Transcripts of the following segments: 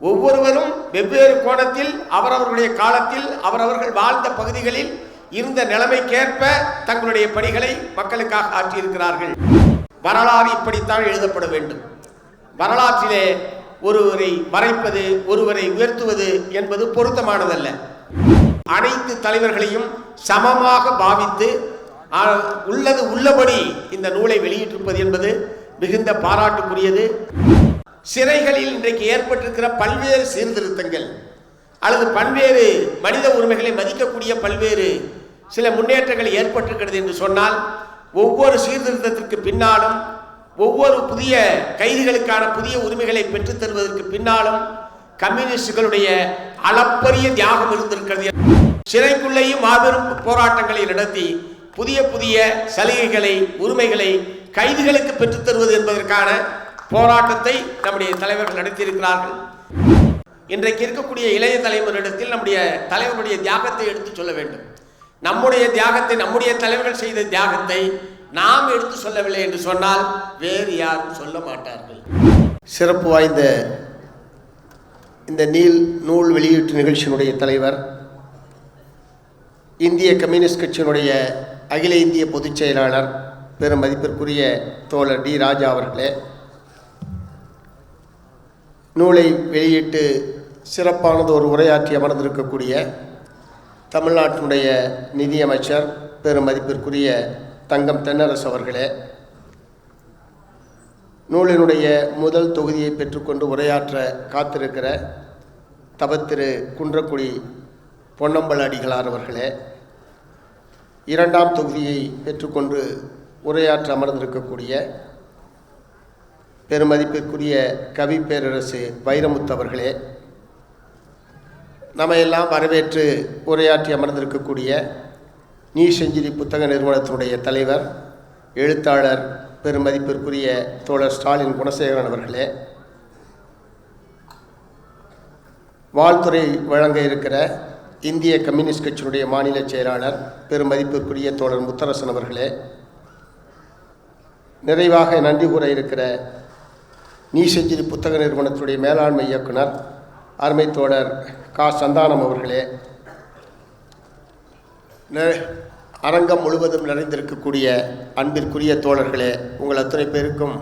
ஒவ்வொருவரும் வெவ்வேறு கோணத்தில் அவரவர்களுடைய காலத்தில் அவரவர்கள் வாழ்ந்த பகுதிகளில் இருந்த நிலைமைக்கேற்ப தங்களுடைய பணிகளை மக்களுக்காக ஆற்றியிருக்கிறார்கள். வரலாறு இப்படித்தான் எழுதப்பட வேண்டும். வரலாற்றிலே ஒருவரை மறைப்பது, ஒருவரை உயர்த்துவது என்பது பொருத்தமானதல்ல. அனைத்து தலைவர்களையும் சமமாக பாவித்து உள்ளது உள்ளபடி இந்த நூலை வெளியிட்டிருப்பது என்பது மிகுந்த பாராட்டுக்குரியது. சிறைகளில் இன்றைக்கு ஏற்பட்டிருக்கிற பல்வேறு சீர்திருத்தங்கள் அல்லது பல்வேறு மனித உரிமைகளை மதிக்கக்கூடிய பல்வேறு சில முன்னேற்றங்கள் ஏற்பட்டிருக்கிறது என்று சொன்னால், ஒவ்வொரு சீர்திருத்தத்திற்கு பின்னாலும் ஒவ்வொரு புதிய கைதிகளுக்கான புதிய உரிமைகளை பெற்றுத் தருவதற்கு பின்னாலும் கம்யூனிஸ்டுகளுடைய அளப்பரிய தியாகம் இருந்திருக்கிறது. சிறைக்குள்ளேயும் மாபெரும் போராட்டங்களை நடத்தி புதிய புதிய சலுகைகளை, உரிமைகளை கைதிகளுக்கு பெற்றுத் தருவது என்பதற்கான போராட்டத்தை நம்முடைய தலைவர்கள் நடத்தியிருக்கிறார்கள். இன்றைக்கு இருக்கக்கூடிய இளைய தலைமுறையிடத்தில் நம்முடைய தலைவர்களுடைய தியாகத்தை எடுத்து சொல்ல வேண்டும். நம்முடைய தியாகத்தை, நம்முடைய தலைவர்கள் செய்த தியாகத்தை நாம் எடுத்து சொல்லவில்லை என்று சொன்னால் வேறு யாரும் சொல்ல மாட்டார்கள். சிறப்பு வாய்ந்த இந்த நூல் வெளியீட்டு நிகழ்ச்சியினுடைய தலைவர், இந்திய கம்யூனிஸ்ட் கட்சியினுடைய அகில இந்திய பொதுச் செயலாளர் பெரும் மதிப்பிற்குரிய தோழர் டி ராஜா அவர்களே, நூலை வெளியிட்டு சிறப்பானது ஒரு உரையாற்றி அமர்ந்திருக்கக்கூடிய தமிழ்நாட்டினுடைய நிதியமைச்சர் பெரும் மதிப்பிற்குரிய தங்கம் தென்னரசு அவர்களே, நூலினுடைய முதல் தொகுதியை பெற்றுக்கொண்டு உரையாற்ற காத்திருக்கிற தபத்திரு குன்றக்குடி பொன்னம்பல அடிகளார் அவர்களே, இரண்டாம் தொகுதியை பெற்றுக்கொண்டு உரையாற்ற அமர்ந்திருக்கக்கூடிய பெருமதிப்பிற்குரிய கவி பேரரசு வைரமுத்து அவர்களே, நம்மையெல்லாம் வரவேற்று உரையாற்றி அமர்ந்திருக்கக்கூடிய நீ செஞ்சிரி புத்தக நிறுவனத்தினுடைய தலைவர், எழுத்தாளர் பெருமதிப்பிற்குரிய தோழர் ஸ்டாலின் குணசேகரன் அவர்களே, வாழ்த்துறை வழங்க இருக்கிற இந்திய கம்யூனிஸ்ட் கட்சியினுடைய மாநில செயலாளர் பெருமதிப்பிற்குரிய தோழர் முத்தரசன் அவர்களே, நிறைவாக நன்றி கூற இருக்கிற நீ செஞ்சிரி புத்தக நிறுவனத்தினுடைய மேலாண்மை இயக்குனர் அருமை தோழர் கா சந்தானம் அவர்களே, அரங்கம் முழுவதும் நிறைந்திருக்கக்கூடிய அன்பிற்குரிய தோழர்களே, உங்கள் அத்தனை பேருக்கும்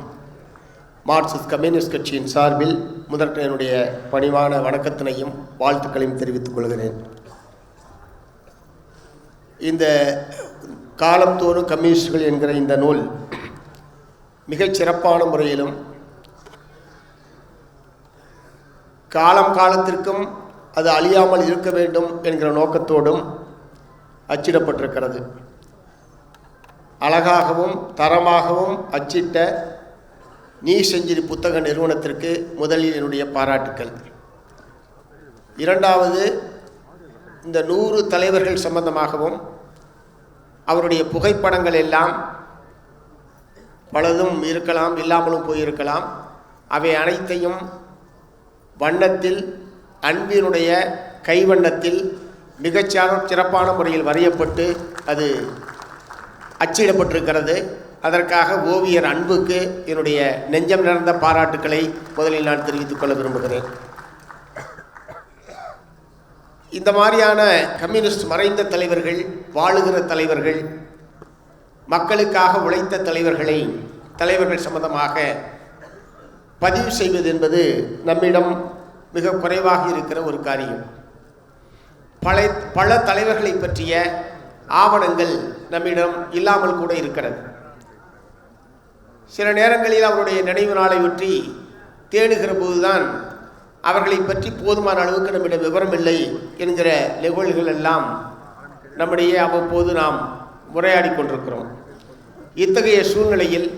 மார்க்சிஸ்ட் கம்யூனிஸ்ட் கட்சியின் சார்பில் முதற்க என்னுடைய பணிவான வணக்கத்தினையும் வாழ்த்துக்களையும் தெரிவித்துக் கொள்கிறேன். இந்த காலத்தோறும் கம்யூனிஸ்டுகள் என்கிற இந்த நூல் மிகச் சிறப்பான முறையிலும் காலத்திற்கும் அது அழியாமல் இருக்க வேண்டும் என்கிற நோக்கத்தோடும் அச்சிடப்பட்டிருக்கிறது. அழகாகவும் தரமாகவும் அச்சிட்ட நீ செஞ்சிரி புத்தக நிறுவனத்திற்கு முதலில் என்னுடைய பாராட்டுக்கள். இரண்டாவது, இந்த 100 தலைவர்கள் சம்பந்தமாகவும் அவருடைய புகைப்படங்கள் எல்லாம் பலதும் இருக்கலாம், இல்லாமலும் போயிருக்கலாம். அவை அனைத்தையும் வண்ணத்தில், அன்பினுடைய கைவண்ணத்தில் மிகச் சிறப்பான முறையில் வரையப்பட்டு அது அச்சிடப்பட்டிருக்கிறது. அதற்காக ஓவியர் அன்புக்கு என்னுடைய நெஞ்சம் நிறைந்த பாராட்டுக்களை முதலில் நான் தெரிவித்துக் கொள்ள விரும்புகிறேன். இந்த மாதிரியான கம்யூனிஸ்ட் மறைந்த தலைவர்கள், வாழுகிற தலைவர்கள், மக்களுக்காக உழைத்த தலைவர்கள் சம்பந்தமாக பதிவு செய்வது என்பது நம்மிடம் மிக குறைவாக இருக்கிற ஒரு காரியம். பல தலைவர்களை பற்றிய ஆவணங்கள் நம்மிடம் இல்லாமல் கூட இருக்கிறது. சில நேரங்களில் அவருடைய நினைவு நாளை ஒற்றி தேடுகிற போதுதான் அவர்களை பற்றி போதுமான அளவுக்கு நம்மிடம் விவரம் இல்லை என்கிற நிகழ்வுகள் எல்லாம் நம்முடைய அவ்வப்போது நாம் உரையாடி கொண்டிருக்கிறோம். இத்தகைய சூழ்நிலையில்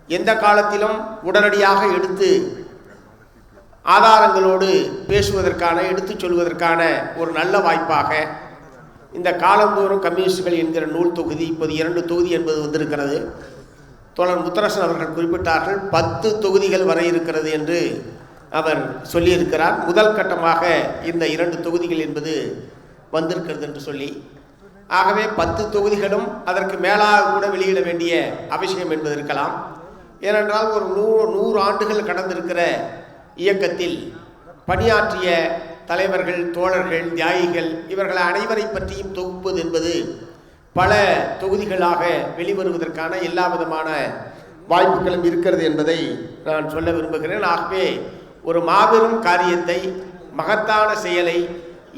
எந்த காலத்திலும் உடனடியாக எடுத்து ஆதாரங்களோடு பேசுவதற்கான, எடுத்துச் சொல்வதற்கான ஒரு நல்ல வாய்ப்பாக இந்த காலந்தோறும் கம்யூனிஸ்டுகள் என்கிற நூல் தொகுதி, இப்போது 2 தொகுதி என்பது வந்திருக்கிறது. தோழர் முத்தரசன் அவர்கள் குறிப்பிட்டார்கள் 10 தொகுதிகள் வரை இருக்கிறது என்று அவர் சொல்லியிருக்கிறார். முதல் கட்டமாக இந்த 2 தொகுதிகள் என்பது வந்திருக்கிறது என்று சொல்லி, ஆகவே 10 தொகுதிகளும் அதற்கு மேலாக கூட வெளியிட வேண்டிய அவசியம் என்பது இருக்கலாம். ஏனென்றால் ஒரு 100 ஆண்டுகள் கடந்திருக்கிற இயக்கத்தில் பணியாற்றிய தலைவர்கள், தோழர்கள், தியாகிகள் இவர்கள் அனைவரை பற்றியும் தொகுப்பது என்பது பல தொகுதிகளாக வெளிவருவதற்கான எல்லா விதமான வாய்ப்புகளும் இருக்கிறது என்பதை நான் சொல்ல விரும்புகிறேன். ஆகவே ஒரு மாபெரும் காரியத்தை, மகத்தான செயலை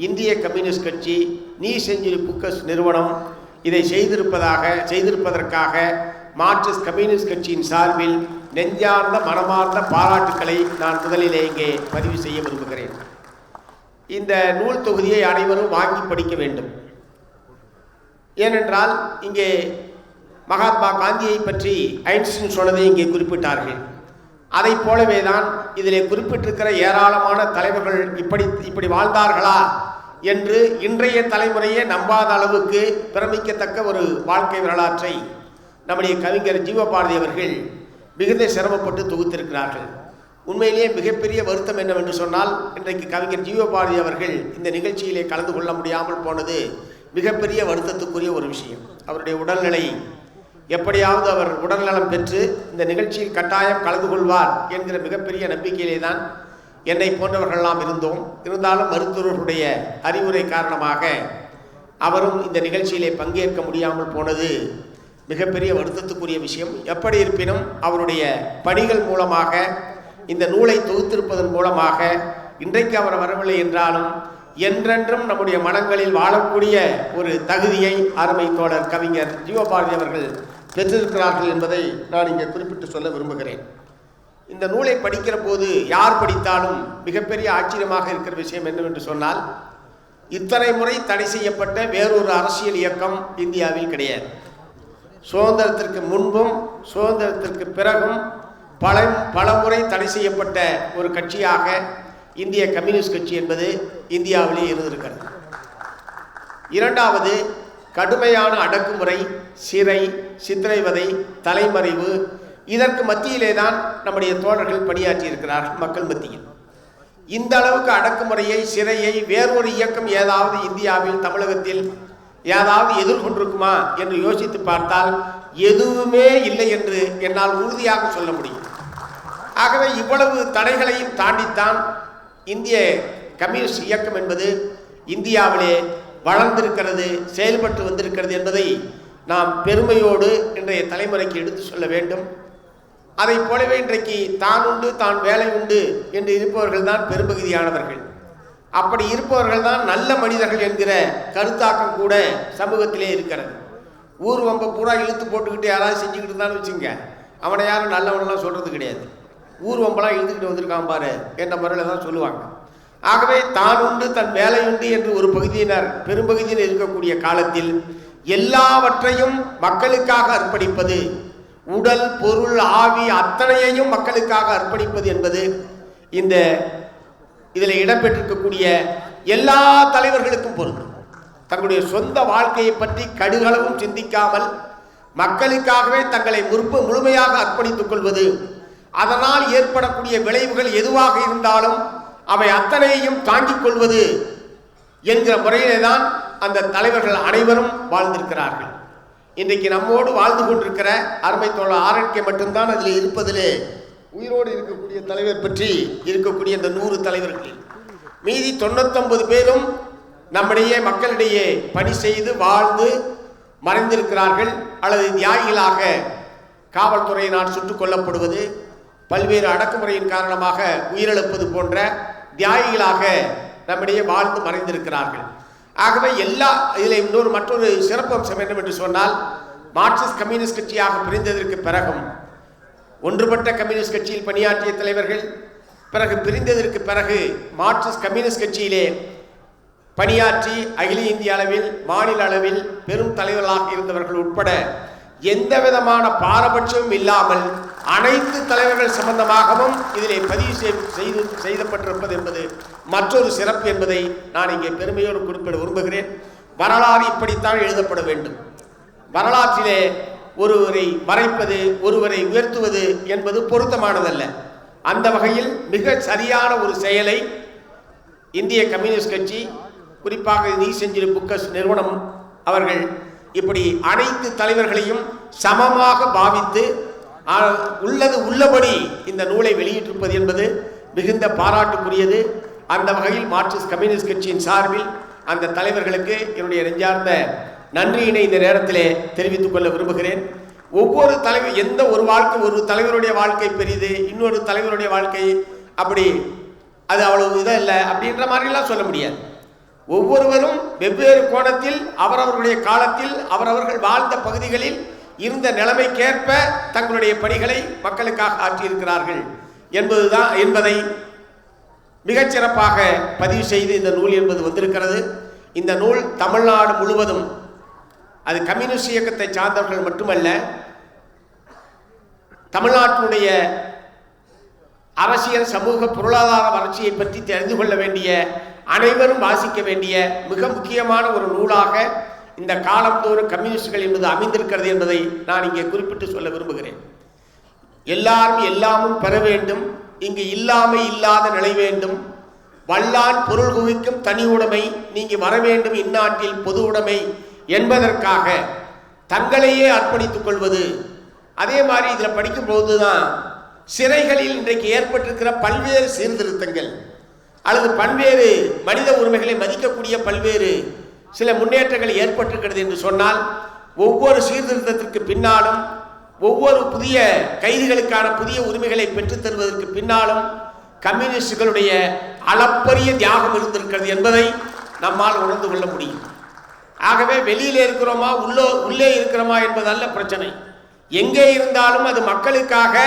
இந்திய கம்யூனிஸ்ட் கட்சி, நீ செஞ்சுரி புக்கஸ் நிறுவனம் இதை செய்திருப்பதற்காக மார்க்சிஸ்ட் கம்யூனிஸ்ட் கட்சியின் சார்பில் நெஞ்சார்ந்த மனமார்ந்த பாராட்டுக்களை நான் முதலிலே இங்கே பதிவு செய்ய விரும்புகிறேன். இந்த நூல் தொகுதியை அனைவரும் வாங்கி படிக்க வேண்டும். ஏனென்றால் இங்கே மகாத்மா காந்தியை பற்றி ஐன்ஸ்டீன் சொன்னதை இங்கே குறிப்பிட்டார்கள். அதை போலவே தான் இதிலே குறிப்பிட்டிருக்கிற ஏராளமான தலைவர்கள் இப்படி வாழ்ந்தார்களா என்று இன்றைய தலைமுறையே நம்பாத அளவுக்கு பிரமிக்கத்தக்க ஒரு வாழ்க்கை வரலாற்றை நம்முடைய கவிஞர் ஜீவபாரதி அவர்கள் மிகுந்த சிரமப்பட்டு தொகுத்திருக்கிறார்கள். உண்மையிலேயே மிகப்பெரிய வருத்தம் என்னவென்று சொன்னால், இன்றைக்கு கவிஞர் ஜீவபாரதி அவர்கள் இந்த நிகழ்ச்சியிலே கலந்து கொள்ள முடியாமல் போனது மிகப்பெரிய வருத்தத்துக்குரிய ஒரு விஷயம். அவருடைய உடல்நிலை எப்படியாவது அவர் உடல்நலம் பெற்று இந்த நிகழ்ச்சியில் கட்டாயம் கலந்து கொள்வார் என்கிற மிகப்பெரிய நம்பிக்கையிலே தான் என்னை போன்றவர்களெல்லாம் இருந்தோம். இருந்தாலும் மருத்துவர்களுடைய அறிவுரை காரணமாக அவரும் இந்த நிகழ்ச்சியிலே பங்கேற்க முடியாமல் போனது மிகப்பெரிய வருத்தத்துக்குரிய விஷயம். எப்படி இருப்பினும் அவருடைய பணிகள் மூலமாக, இந்த நூலை தொகுத்திருப்பதன் மூலமாக இன்றைக்கு அவர் வரவில்லை என்றாலும் என்றென்றும் நம்முடைய மனங்களில் வாழக்கூடிய ஒரு தகுதியை அருமை தோழர் கவிஞர் ஜீவபாரதி அவர்கள் பெற்றிருக்கிறார்கள் என்பதை நான் இங்கே குறிப்பிட்டு சொல்ல விரும்புகிறேன். இந்த நூலை படிக்கிற போது யார் படித்தாலும் மிகப்பெரிய ஆச்சரியமாக இருக்கிற விஷயம் என்னவென்று சொன்னால், இத்தனை முறை தடை செய்யப்பட்ட வேறொரு அரசியல் இயக்கம் இந்தியாவில் கிடையாது. சுதந்திரத்திற்கு முன்பும் சுதந்திரத்திற்கு பிறகும் பல முறை தடை செய்யப்பட்ட ஒரு கட்சியாக இந்திய கம்யூனிஸ்ட் கட்சி என்பது இந்தியாவிலே இருந்திருக்கிறது. இரண்டாவது, கடுமையான அடக்குமுறை, சிறை, சித்திரைவதை, தலைமறைவு, இதற்கு மத்தியிலே தான் நம்முடைய தோழர்கள் பணியாற்றியிருக்கிறார்கள் மக்கள் மத்தியில். இந்த அளவுக்கு அடக்குமுறையை, சிறையை வேறொரு இயக்கம் ஏதாவது இந்தியாவில், தமிழகத்தில் ஏதாவது எதிர்கொண்டிருக்குமா என்று யோசித்து பார்த்தால் எதுவுமே இல்லை என்று என்னால் உறுதியாக சொல்ல முடியும். ஆகவே இவ்வளவு தடைகளையும் தாண்டித்தான் இந்திய கம்யூனிஸ்ட் இயக்கம் என்பது இந்தியாவிலே வளர்ந்திருக்கிறது, செயல்பட்டு வந்திருக்கிறது என்பதை நாம் பெருமையோடு இன்றைய தலைமுறைக்கு எடுத்து சொல்ல வேண்டும். அதை போலவே இன்றைக்கு தான் உண்டு தான் வேலை உண்டு என்று இருப்பவர்கள் தான் பெரும்பகுதியானவர்கள். அப்படி இருப்பவர்கள் தான் நல்ல மனிதர்கள் என்கிற கருத்தாக்கம் கூட சமூகத்திலே இருக்கிறது. ஊர் வம்ப பூரா இழுத்து போட்டுக்கிட்டு யாராவது செஞ்சுக்கிட்டு இருந்தான்னு வச்சுங்க, அவனை யாரும் நல்லவனெல்லாம் சொல்கிறது கிடையாது. ஊர் வம்பெல்லாம் இழுத்துக்கிட்டு வந்திருக்கான் பாரு என்ற முறையில் தான் சொல்லுவாங்க. ஆகவே தான் உண்டு தன் வேலை உண்டு என்று ஒரு பகுதியினர், பெரும்பகுதியில் இருக்கக்கூடிய காலத்தில் எல்லாவற்றையும் மக்களுக்காக அர்ப்பணிப்பது, உடல், பொருள், ஆவி அத்தனையையும் மக்களுக்காக அர்ப்பணிப்பது என்பது இந்த இதில் இடம்பெற்றிருக்கக்கூடிய எல்லா தலைவர்களுக்கும் பொருந்தும். தங்களுடைய சொந்த வாழ்க்கையை பற்றி கடுகளவும் சிந்திக்காமல் மக்களுக்காகவே தங்களை முழுமையாக அர்ப்பணித்துக் கொள்வது, அதனால் ஏற்படக்கூடிய விளைவுகள் எதுவாக இருந்தாலும் அவை அத்தனையையும் தாங்கிக் கொள்வது என்கிற முறையிலே தான் அந்த தலைவர்கள் அனைவரும் வாழ்ந்திருக்கிறார்கள். இன்றைக்கு நம்மோடு வாழ்ந்து கொண்டிருக்கிற அருமை தோழர் ஆர்என்கே மட்டும்தான் அதில் இருப்பதிலே உயிரோடு இருக்கக்கூடிய தலைவர் பற்றி இருக்கக்கூடிய இந்த 100 தலைவர்களில் மீதி 99 பேரும் நம்முடைய மக்களிடையே பணி செய்து வாழ்ந்து மறைந்திருக்கிறார்கள், அல்லது தியாகிகளாக காவல்துறையினால் சுட்டுக் கொல்லப்படுவது, பல்வேறு அடக்குமுறையின் காரணமாக உயிரிழப்பது போன்ற தியாகிகளாக நம்மிடையே வாழ்ந்து மறைந்திருக்கிறார்கள். ஆகவே இதில் மற்றொரு சிறப்பம்சம் என்னவென்று சொன்னால், மார்க்சிஸ்ட் கம்யூனிஸ்ட் கட்சியாக பிரிந்ததற்கு பிறகும் ஒன்றுபட்ட கம்யூனிஸ்ட் கட்சியில் பணியாற்றிய தலைவர்கள், பிறகு பிரிந்ததற்கு பிறகு மார்க்சிஸ்ட் கம்யூனிஸ்ட் கட்சியிலே பணியாற்றி அகில இந்திய அளவில், மாநில அளவில் பெரும் தலைவர்களாக இருந்தவர்கள் உட்பட எந்த விதமான பாரபட்சமும் இல்லாமல் அனைத்து தலைவர்கள் சம்பந்தமாகவும் இதிலே பதிவு செய்யப்பட்டிருப்பது என்பது மற்றொரு சிறப்பு என்பதை நான் இங்கே பெருமையோடு குறிப்பிட விரும்புகிறேன். வரலாறு இப்படித்தான் எழுதப்பட வேண்டும். வரலாற்றிலே ஒருவரை மறைப்பது, ஒருவரை உயர்த்துவது என்பது பொருத்தமானதல்ல. அந்த வகையில் மிக சரியான ஒரு செயலை இந்திய கம்யூனிஸ்ட் கட்சி, குறிப்பாக நீ செஞ்சிரு புக்கஸ் நிறுவனம் அவர்கள் இப்படி அனைத்து தலைவர்களையும் சமமாக பாவித்து உள்ளது உள்ளபடி இந்த நூலை வெளியிட்டிருப்பது என்பது மிகுந்த பாராட்டுக்குரியது. அந்த வகையில் மார்க்சிஸ்ட் கம்யூனிஸ்ட் கட்சியின் சார்பில் அந்த தலைவர்களுக்கு என்னுடைய நெஞ்சார்ந்த நன்றியினை இந்த நேரத்திலே தெரிவித்துக் கொள்ள விரும்புகிறேன். ஒவ்வொரு தலைவர் எந்த ஒரு வாழ்க்கை, ஒரு தலைவருடைய வாழ்க்கை பெரிது, இன்னொரு தலைவருடைய வாழ்க்கை அப்படி அது அவ்வளவு இதாக இல்லை அப்படின்ற மாதிரிலாம் சொல்ல முடியாது. ஒவ்வொருவரும் வெவ்வேறு கோணத்தில் அவரவர்களுடைய காலத்தில் அவரவர்கள் வாழ்ந்த பகுதிகளில் இருந்த நிலைமைக்கேற்ப தங்களுடைய பணிகளை மக்களுக்காக ஆற்றியிருக்கிறார்கள் என்பதை மிகச்சிறப்பாக பதிவு செய்து இந்த நூல் என்பது வந்திருக்கிறது. இந்த நூல் தமிழ்நாடு முழுவதும், அது கம்யூனிஸ்ட் இயக்கத்தை சார்ந்தவர்கள் மட்டுமல்ல, தமிழ்நாட்டினுடைய அரசியல் சமூக பொருளாதார வளர்ச்சியை பற்றி தெரிந்து கொள்ள வேண்டிய அனைவரும் வாசிக்க வேண்டிய மிக முக்கியமான ஒரு நூலாக இந்த காலந்தோறும் கம்யூனிஸ்டுகள் என்பது அமைந்திருக்கிறது என்பதை நான் இங்கே குறிப்பிட்டு சொல்ல விரும்புகிறேன். எல்லாரும் எல்லாமும் பெற வேண்டும், இங்கு இல்லாமை இல்லாத நிலை வேண்டும், வல்லான் பொருள் குவிக்கும் தனி உடைமை நீங்கி வர வேண்டும் இந்நாட்டில் பொது உடைமை என்பதற்காக தங்களையே அர்ப்பணித்துக் கொள்வது. அதே மாதிரி இதில் படிக்கும்போது தான் சிறைகளில் இன்றைக்கு ஏற்பட்டிருக்கிற பல்வேறு சீர்திருத்தங்கள் அல்லது பல்வேறு மனித உரிமைகளை மதிக்கக்கூடிய பல்வேறு சில முன்னேற்றங்கள் ஏற்பட்டிருக்கிறது என்று சொன்னால், ஒவ்வொரு சீர்திருத்தத்திற்கு பின்னாலும் ஒவ்வொரு புதிய கைதிகளுக்கான புதிய உரிமைகளை பெற்றுத் தருவதற்கு பின்னாலும் கம்யூனிஸ்டுகளுடைய அளப்பரிய தியாகம் இருந்திருக்கிறது என்பதை நம்மால் உணர்ந்து கொள்ள முடியும். ஆகவே வெளியிலே இருக்கிறோமா உள்ளே இருக்கிறோமா என்பதல்ல பிரச்சனை. எங்கே இருந்தாலும் அது மக்களுக்காக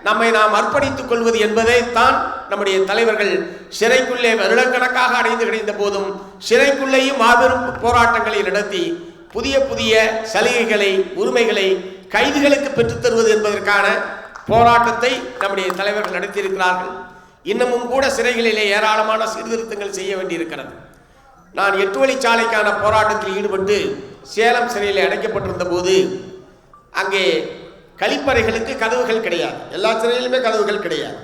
நம்மை நாம் அர்ப்பணித்துக் கொள்வது என்பதைத்தான் நம்முடைய தலைவர்கள் சிறைக்குள்ளே வருடக்கணக்காக அடைந்து கிடைந்த போதும் சிறைக்குள்ளேயும் மாபெரும் போராட்டங்களை நடத்தி புதிய புதிய சலுகைகளை உரிமைகளை கைதிகளுக்கு பெற்றுத் தருவது என்பதற்கான போராட்டத்தை நம்முடைய தலைவர்கள் நடத்தியிருக்கிறார்கள். இன்னமும் கூட சிறைகளிலே ஏராளமான சீர்திருத்தங்கள் செய்ய வேண்டியிருக்கிறது. நான் 8 வழிச்சாலைக்கான போராட்டத்தில் ஈடுபட்டு சேலம் சிறையில் அடைக்கப்பட்டிருந்த போது அங்கே கழிப்பறைகளுக்கு கதவுகள் கிடையாது. எல்லா சிறையிலுமே கதவுகள் கிடையாது.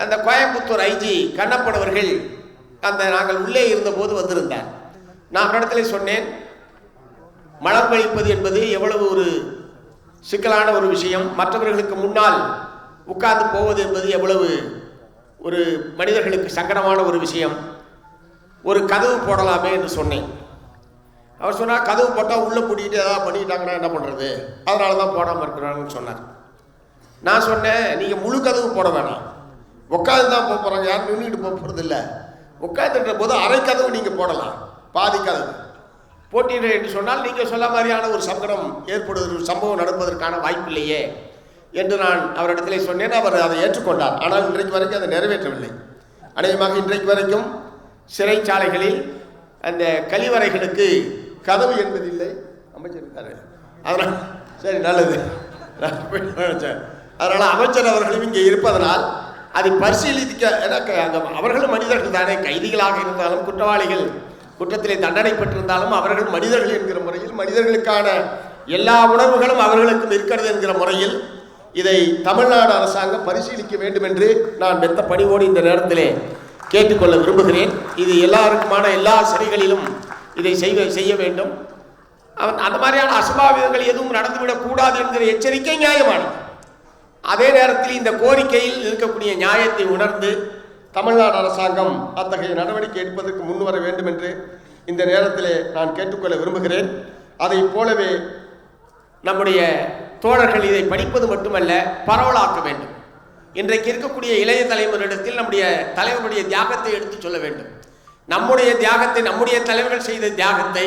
அந்த கோயம்புத்தூர் ஐஜி கண்ணப்பனவர்கள் நாங்கள் உள்ளே இருந்தபோது வந்திருந்தார். நான் இடத்துல சொன்னேன், மலம் கழிப்பது என்பது எவ்வளவு ஒரு சிக்கலான ஒரு விஷயம், மற்றவர்களுக்கு முன்னால் உட்கார்ந்து போவது என்பது எவ்வளவு ஒரு மனிதர்களுக்கு சங்கடமான ஒரு விஷயம், ஒரு கதவு போடலாமே என்று சொன்னேன். அவர் சொன்னார், கதவு போட்டால் உள்ளே பூட்டிக்கிட்டு ஏதாவது பண்ணிக்கிட்டாங்கன்னா என்ன பண்ணுறது, அதனால தான் போடாமல் இருக்கிறாங்கன்னு சொன்னார். நான் சொன்னேன், நீங்கள் முழு கதவு போட வேணாம், உட்காந்து தான் போக போகிறாங்க, யாரும் நின்றுட்டு போக போகிறது இல்லை. உட்காந்துன்ற போது அரை கதவு நீங்கள் போடலாம், பாதி கதவு போட்டிடுறேன் என்று சொன்னால் நீங்கள் சொல்ல மாதிரியான ஒரு சங்கடம் ஏற்படுவது, ஒரு சம்பவம் நடப்பதற்கான வாய்ப்பில்லையே என்று நான் அவரிடத்திலே சொன்னேன். அவர் அதை ஏற்றுக்கொண்டார். ஆனால் இன்றைக்கு வரைக்கும் அதை நிறைவேற்றவில்லை. அநேகமாக இன்றைக்கு வரைக்கும் சிறைச்சாலைகளில் அந்த கழிவறைகளுக்கு கதவு என்பதில்லை. அமைச்சர் இருக்காரு, அதனால் சரி நல்லது, நினைச்சேன். அதனால் அமைச்சர் அவர்களும் இங்கே இருப்பதனால் அதை பரிசீலிக்க, எனக்கு அவர்களும் மனிதர்கள் தானே, கைதிகளாக இருந்தாலும் குற்றவாளிகள் குற்றத்திலே தண்டனை பெற்றிருந்தாலும் அவர்கள் மனிதர்கள் என்கிற முறையில், மனிதர்களுக்கான எல்லா உணர்வுகளும் அவர்களுக்கும் இருக்கிறது என்கிற முறையில் இதை தமிழ்நாடு அரசாங்கம் பரிசீலிக்க வேண்டும் என்று நான் மெத்த பணிவோடு இந்த நேரத்திலே கேட்டுக்கொள்ள விரும்புகிறேன். இது எல்லாருக்குமான எல்லா சிறைகளிலும் இதை செய்ய வேண்டும். அந்த மாதிரியான அசம்பாவிதங்கள் எதுவும் நடந்துவிடக்கூடாது என்கிற எச்சரிக்கை நியாயமானது. அதே நேரத்தில் இந்த கோரிக்கையில் இருக்கக்கூடிய நியாயத்தை உணர்ந்து தமிழ்நாடு அரசாங்கம் அத்தகைய நடவடிக்கை எடுப்பதற்கு முன்வர வேண்டும் என்று இந்த நேரத்திலே நான் கேட்டுக்கொள்ள விரும்புகிறேன். அதை போலவே நம்முடைய தோழர்கள் இதை படிப்பது மட்டுமல்ல, பரவலாக்க வேண்டும். இன்றைக்கு இருக்கக்கூடிய இளைய தலைவரிடத்தில் நம்முடைய தலைவருடைய தியாகத்தை எடுத்து சொல்ல வேண்டும். நம்முடைய தியாகத்தை, நம்முடைய தலைவர்கள் செய்த தியாகத்தை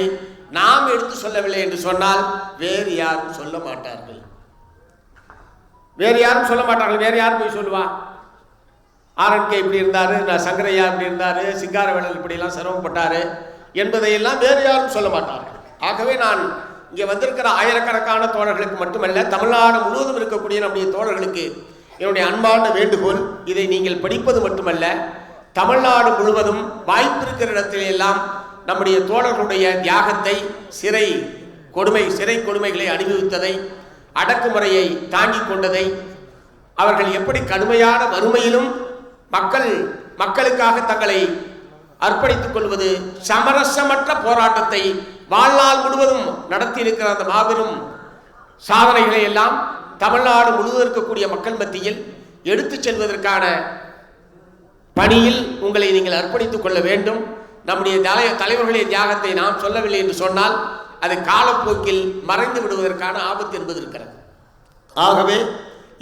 நாம் எடுத்து சொல்லவில்லை என்று சொன்னால் வேறு யாரும் சொல்ல மாட்டார்கள். வேறு யாரும் சொல்ல மாட்டார்கள். வேறு யாரும் போய் சொல்லுவா, ஆர்என்கே இப்படி இருந்தார், சங்கரையா இப்படி இருந்தார், சிங்காரவேலர் இப்படிலாம் சிரமப்பட்டார் என்பதையெல்லாம் வேறு யாரும் சொல்ல மாட்டார்கள். ஆகவே நான் இங்கே வந்திருக்கிற ஆயிரக்கணக்கான தோழர்களுக்கு மட்டுமல்ல, தமிழ்நாடு முழுவதும் இருக்கக்கூடிய நம்முடைய தோழர்களுக்கு என்னுடைய அன்பான வேண்டுகோள், இதை நீங்கள் படிப்பது மட்டுமல்ல, தமிழ்நாடு முழுவதும் வாய்ப்பு இருக்கிற இடத்திலெல்லாம் நம்முடைய தோழர்களுடைய தியாகத்தை, சிறை கொடுமைகளை அனுபவித்ததை, அடக்குமுறையை தாங்கிக் கொண்டதை, அவர்கள் எப்படி கடுமையான வறுமையிலும் மக்களுக்காக தங்களை அர்ப்பணித்துக் கொள்வது, சமரசமற்ற போராட்டத்தை வாழ்நாள் முழுவதும் நடத்தி இருக்கிற அந்த மாபெரும் சாதனைகளை எல்லாம் தமிழ்நாடு முழுவதும் இருக்கக்கூடிய மக்கள் மத்தியில் எடுத்துச் செல்வதற்கான பணியில் உங்களை நீங்கள் அர்ப்பணித்துக் கொள்ள வேண்டும். நம்முடைய தலைவர்களின் தியாகத்தை நாம் சொல்லவில்லை என்று சொன்னால் அது காலப்போக்கில் மறைந்து விடுவதற்கான ஆபத்து என்பது இருக்கிறது. ஆகவே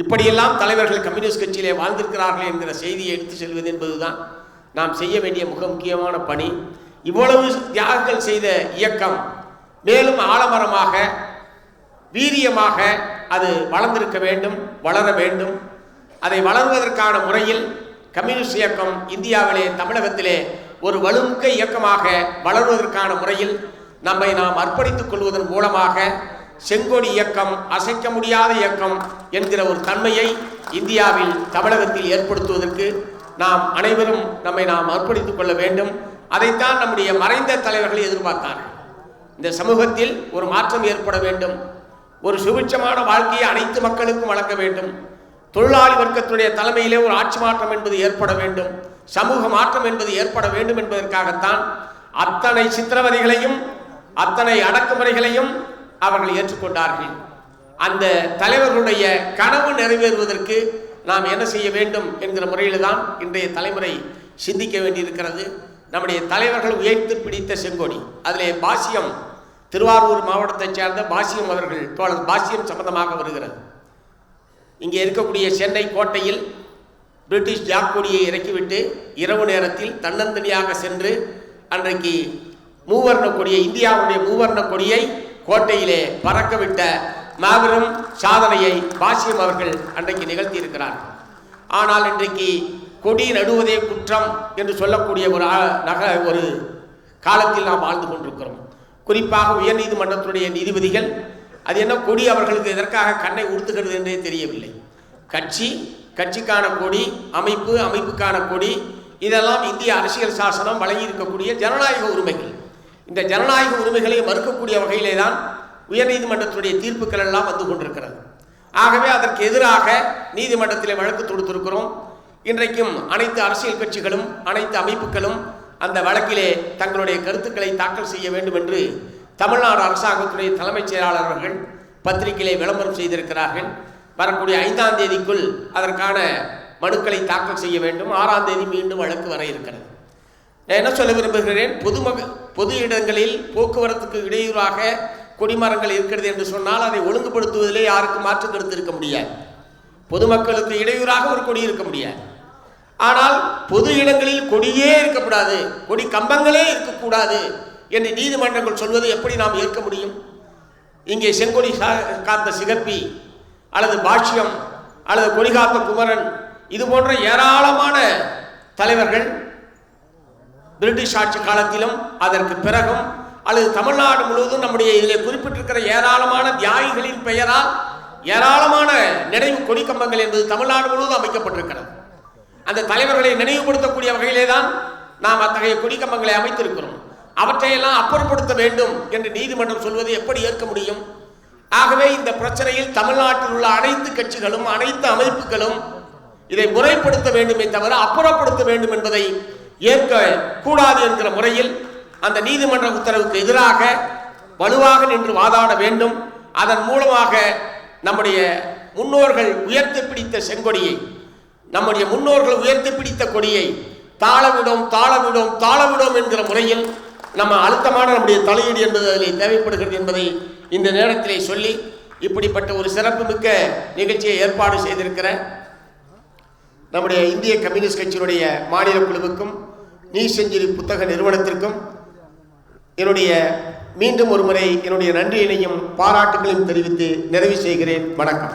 இப்படியெல்லாம் தலைவர்கள் கம்யூனிஸ்ட் கட்சியிலே வாழ்ந்திருக்கிறார்கள் என்கிற செய்தியை எடுத்து செல்வது என்பதுதான் நாம் செய்ய வேண்டிய மிக முக்கியமான பணி. இவ்வளவு தியாகங்கள் செய்த இயக்கம் மேலும் ஆலமரமாக வீரியமாக அது வளர்ந்திருக்க வேண்டும், வளர வேண்டும். அதை வளர்வதற்கான முறையில் கம்யூனிஸ்ட் இயக்கம் இந்தியாவிலே தமிழகத்திலே ஒரு வலுமிக்க இயக்கமாக வளர்வதற்கான முறையில் நம்மை நாம் அர்ப்பணித்துக் கொள்வதன் மூலமாக செங்கொடி இயக்கம் அசைக்க முடியாத இயக்கம் என்கிற ஒரு தன்மையை இந்தியாவில் தமிழகத்தில் ஏற்படுத்துவதற்கு நாம் அனைவரும் நம்மை நாம் அர்ப்பணித்துக் கொள்ள வேண்டும். அதைத்தான் நம்முடைய மறைந்த தலைவர்கள் எதிர்பார்த்தார்கள். இந்த சமூகத்தில் ஒரு மாற்றம் ஏற்பட வேண்டும், ஒரு சுபிட்சமான வாழ்க்கையை அனைத்து மக்களுக்கும் வழங்க வேண்டும், தொழிலாளி வர்க்கத்துடைய தலைமையிலே ஒரு ஆட்சி மாற்றம் என்பது ஏற்பட வேண்டும், சமூக மாற்றம் என்பது ஏற்பட வேண்டும் என்பதற்காகத்தான் அத்தனை சித்திரவதைகளையும் அத்தனை அடக்குமுறைகளையும் அவர்கள் ஏற்றுக்கொண்டார்கள். அந்த தலைவர்களுடைய கனவு நிறைவேறுவதற்கு நாம் என்ன செய்ய வேண்டும் என்கிற முறையில் தான் இன்றைய தலைமுறை சிந்திக்க வேண்டியிருக்கிறது. நம்முடைய தலைவர்கள் உயர்த்து பிடித்த செங்கொடி, அதிலே பாசியம், திருவாரூர் மாவட்டத்தைச் சேர்ந்த பாசியம் அவர்கள் தோழர் பாசியம் சம்பந்தமாக வருகிறது. இங்கே இருக்கக்கூடிய சென்னை கோட்டையில் பிரிட்டிஷ் ஜாக்கொடியை இறக்கிவிட்டு இரவு நேரத்தில் தன்னந்தனியாக சென்று அன்றைக்கு மூவர்ண கொடியை, இந்தியாவுடைய மூவர்ண கொடியை கோட்டையிலே பறக்கவிட்ட மாபெரும் சாதனையை பாசியம் அவர்கள் அன்றைக்கு நிகழ்த்தி இருக்கிறார்கள். ஆனால் இன்றைக்கு கொடி நடுவதே குற்றம் என்று சொல்லக்கூடிய ஒரு காலத்தில் நாம் வாழ்ந்து கொண்டிருக்கிறோம். குறிப்பாக உயர்நீதிமன்றத்துடைய நீதிபதிகள் அது என்ன கொடி அவர்களுக்கு எதற்காக கண்ணை உறுத்துகிறது என்றே தெரியவில்லை. கட்சிக்கான கொடி, அமைப்புக்கான கொடி, இதெல்லாம் இந்திய அரசியல் சாசனம் வழங்கி இருக்கக்கூடிய ஜனநாயக உரிமைகள். இந்த ஜனநாயக உரிமைகளை மறுக்கக்கூடிய வகையிலே தான் உயர்நீதிமன்றத்துடைய தீர்ப்புகள் எல்லாம் வந்து கொண்டிருக்கிறது. ஆகவே அதற்கு எதிராக நீதிமன்றத்தில் வழக்கு தொடுத்திருக்கிறோம். இன்றைக்கும் அனைத்து அரசியல் கட்சிகளும் அனைத்து அமைப்புகளும் அந்த வழக்கிலே தங்களுடைய கருத்துக்களை தாக்கல் செய்ய வேண்டும் என்று தமிழ்நாடு அரசாங்கத்துடைய தலைமைச் செயலாளர் அவர்கள் பத்திரிகையிலே விளம்பரம் செய்திருக்கிறார்கள். வரக்கூடிய 5ஆம் தேதிக்குள் அதற்கான மனுக்களை தாக்கல் செய்ய வேண்டும். 6ஆம் தேதி மீண்டும் வழக்கு வர இருக்கிறது. நான் என்ன சொல்ல விரும்புகிறேன், பொது இடங்களில் போக்குவரத்துக்கு இடையூறாக கொடிமரங்கள் இருக்கிறது என்று சொன்னால் அதை ஒழுங்குபடுத்துவதிலே யாருக்கும் மாற்று கருத்து இருக்க முடியாது. பொதுமக்களுக்கு இடையூறாக ஒரு கொடி இருக்க முடியாது. ஆனால் பொது இடங்களில் கொடியே இருக்கக்கூடாது, கொடி கம்பங்களே இருக்கக்கூடாது என்று நீதிமன்றங்கள் சொல்வது எப்படி நாம் ஏற்க முடியும்? இங்கே செங்கொடி காத்த சிகப்பி அல்லது பாஷ்யம் அல்லது கொடிகாத்த குமரன், இது போன்ற ஏராளமான தலைவர்கள் பிரிட்டிஷ் ஆட்சி காலத்திலும் அதற்கு பிறகும் அல்லது தமிழ்நாடு முழுவதும் நம்முடைய இதில் குறிப்பிட்டிருக்கிற ஏராளமான தியாகிகளின் பெயரால் ஏராளமான நினைவு கொடி கம்பங்கள் என்பது தமிழ்நாடு முழுவதும் அமைக்கப்பட்டிருக்கிறது. அந்த தலைவர்களை நினைவுபடுத்தக்கூடிய வகையிலே தான் நாம் அத்தகைய கொடி கம்பங்களை அமைத்திருக்கிறோம். அவற்றையெல்லாம் அப்புறப்படுத்த வேண்டும் என்று நீதிமன்றம் சொல்வது எப்படி ஏற்க முடியும்? ஆகவே இந்த பிரச்சனையில் தமிழ்நாட்டில் உள்ள அனைத்து கட்சிகளும் அனைத்து அமைப்புகளும் இதை முறைப்படுத்த வேண்டுமே தவிர அப்புறப்படுத்த வேண்டும் என்பதை ஏற்க கூடாது என்கிற முறையில் அந்த நீதிமன்ற உத்தரவுக்கு எதிராக வலுவாக நின்று வாதாட வேண்டும். அதன் மூலமாக நம்முடைய முன்னோர்கள் உயர்த்தி பிடித்த செங்கொடியை, நம்முடைய முன்னோர்கள் உயர்த்தி பிடித்த கொடியை தாளவிடும் என்கிற முறையில் நம்ம அழுத்தமான நம்முடைய தலையீடு என்பது அதில் தேவைப்படுகிறது என்பதை இந்த நேரத்திலே சொல்லி, இப்படிப்பட்ட ஒரு சிறப்புமிக்க நிகழ்ச்சியை ஏற்பாடு செய்திருக்கிற நம்முடைய இந்திய கம்யூனிஸ்ட் கட்சியினுடைய மாநில குழுவுக்கும் நீசெஞ்சிரி புத்தக நிறுவனத்திற்கும் என்னுடைய மீண்டும் ஒரு முறை என்னுடைய நன்றியினையும் பாராட்டுகளையும் தெரிவித்து நிறைவு செய்கிறேன். வணக்கம்.